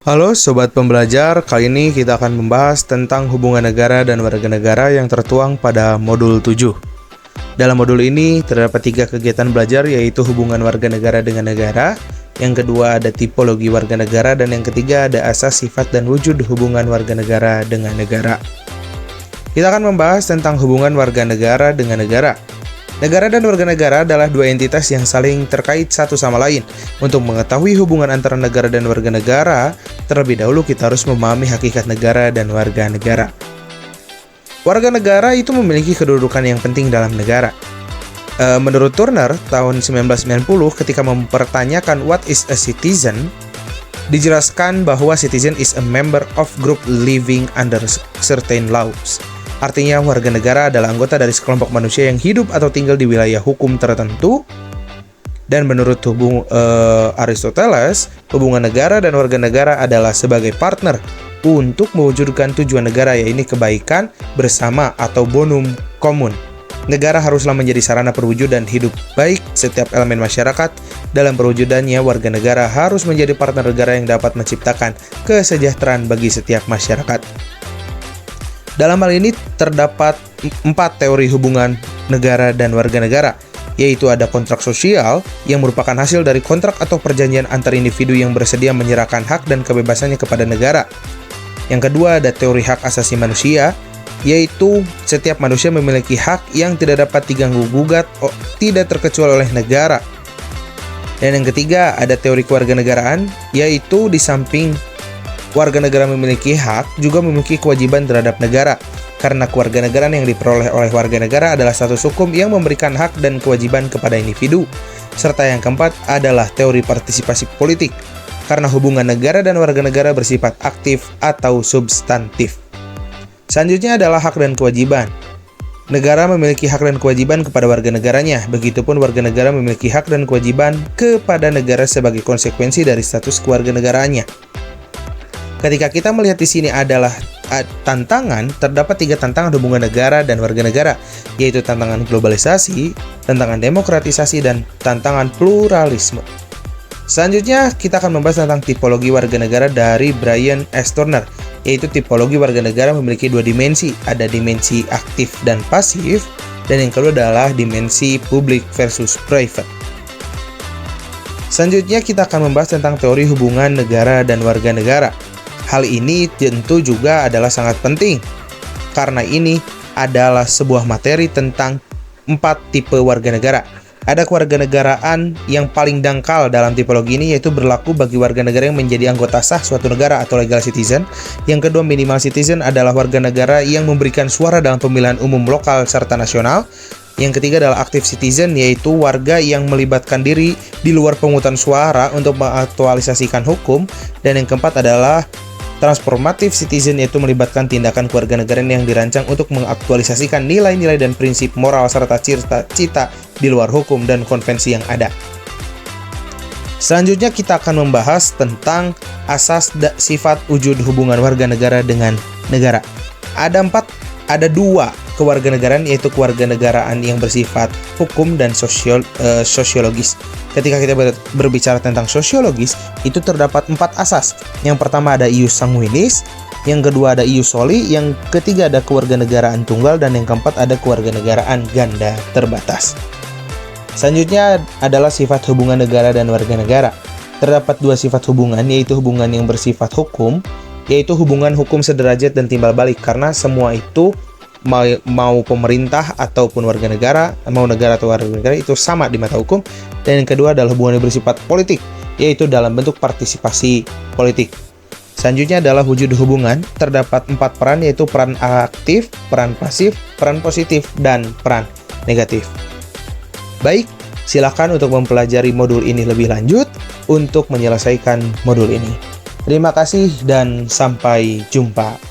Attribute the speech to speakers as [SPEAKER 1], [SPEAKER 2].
[SPEAKER 1] Halo Sobat Pembelajar, kali ini kita akan membahas tentang hubungan negara dan warga negara yang tertuang pada modul 7. Dalam modul ini terdapat 3 kegiatan belajar, yaitu hubungan warga negara dengan negara, yang kedua ada tipologi warga negara, dan yang ketiga ada asas, sifat, dan wujud hubungan warga negara dengan negara. Kita akan membahas tentang hubungan warga negara dengan negara. Negara dan warga negara adalah dua entitas yang saling terkait satu sama lain. Untuk mengetahui hubungan antara negara dan warga negara, terlebih dahulu kita harus memahami hakikat negara dan warga negara. Warga negara itu memiliki kedudukan yang penting dalam negara. Menurut Turner, tahun 1990 ketika mempertanyakan what is a citizen, dijelaskan bahwa citizen is a member of group living under certain laws. Artinya, warga negara adalah anggota dari sekelompok manusia yang hidup atau tinggal di wilayah hukum tertentu. Dan menurut Aristoteles, hubungan negara dan warga negara adalah sebagai partner untuk mewujudkan tujuan negara, yaitu kebaikan bersama atau bonum komun. Negara haruslah menjadi sarana perwujudan hidup baik setiap elemen masyarakat. Dalam perwujudannya, warga negara harus menjadi partner negara yang dapat menciptakan kesejahteraan bagi setiap masyarakat. Dalam hal ini terdapat 4 teori hubungan negara dan warga negara, yaitu ada kontrak sosial yang merupakan hasil dari kontrak atau perjanjian antar individu yang bersedia menyerahkan hak dan kebebasannya kepada negara. Yang kedua ada teori hak asasi manusia, yaitu setiap manusia memiliki hak yang tidak dapat diganggu-gugat, tidak terkecuali oleh negara. Dan yang ketiga ada teori kewarganegaraan, yaitu di samping warga negara memiliki hak, juga memiliki kewajiban terhadap negara. Karena kewarganegaraan yang diperoleh oleh warga negara adalah status hukum yang memberikan hak dan kewajiban kepada individu. Serta yang keempat adalah teori partisipasi politik, karena hubungan negara dan warga negara bersifat aktif atau substantif. Selanjutnya adalah hak dan kewajiban. Negara memiliki hak dan kewajiban kepada warga negaranya, begitupun warga negara memiliki hak dan kewajiban kepada negara sebagai konsekuensi dari status kewarganegaraannya. Ketika kita melihat di sini adalah tantangan, terdapat 3 tantangan hubungan negara dan warga negara, yaitu tantangan globalisasi, tantangan demokratisasi, dan tantangan pluralisme. Selanjutnya, kita akan membahas tentang tipologi warga negara dari Brian S. Turner, yaitu tipologi warga negara memiliki 2 dimensi, ada dimensi aktif dan pasif, dan yang kedua adalah dimensi public versus private. Selanjutnya, kita akan membahas tentang teori hubungan negara dan warga negara. Hal ini tentu juga adalah sangat penting, karena ini adalah sebuah materi tentang 4 tipe warga negara. Ada kewarganegaraan yang paling dangkal dalam tipologi ini, yaitu berlaku bagi warga negara yang menjadi anggota sah suatu negara atau legal citizen. Yang kedua, minimal citizen adalah warga negara yang memberikan suara dalam pemilihan umum lokal serta nasional. Yang ketiga adalah active citizen, yaitu warga yang melibatkan diri di luar pemungutan suara untuk mengaktualisasikan hukum. Dan yang keempat adalah transformative citizen, yaitu melibatkan tindakan kewarganegaraan yang dirancang untuk mengaktualisasikan nilai-nilai dan prinsip moral serta cita-cita di luar hukum dan konvensi yang ada. Selanjutnya kita akan membahas tentang asas sifat wujud hubungan warga negara dengan negara. Ada 2 kewarganegaraan, yaitu kewarganegaraan yang bersifat hukum dan sosiologis. Ketika kita berbicara tentang sosiologis, itu terdapat 4 asas. Yang pertama ada ius sanguinis, yang kedua ada ius soli, yang ketiga ada kewarganegaraan tunggal, dan yang keempat ada kewarganegaraan ganda terbatas. Selanjutnya adalah sifat hubungan negara dan warga negara. Terdapat 2 sifat hubungan, yaitu hubungan yang bersifat hukum, yaitu hubungan hukum sederajat dan timbal balik, karena semua itu mau pemerintah ataupun warga negara, mau negara atau warga negara, itu sama di mata hukum. Dan yang kedua adalah hubungan yang bersifat politik, yaitu dalam bentuk partisipasi politik. Selanjutnya adalah wujud hubungan. Terdapat 4 peran, yaitu peran aktif, peran pasif, peran positif, dan peran negatif. Baik, silakan untuk mempelajari modul ini lebih lanjut untuk menyelesaikan modul ini. Terima kasih dan sampai jumpa.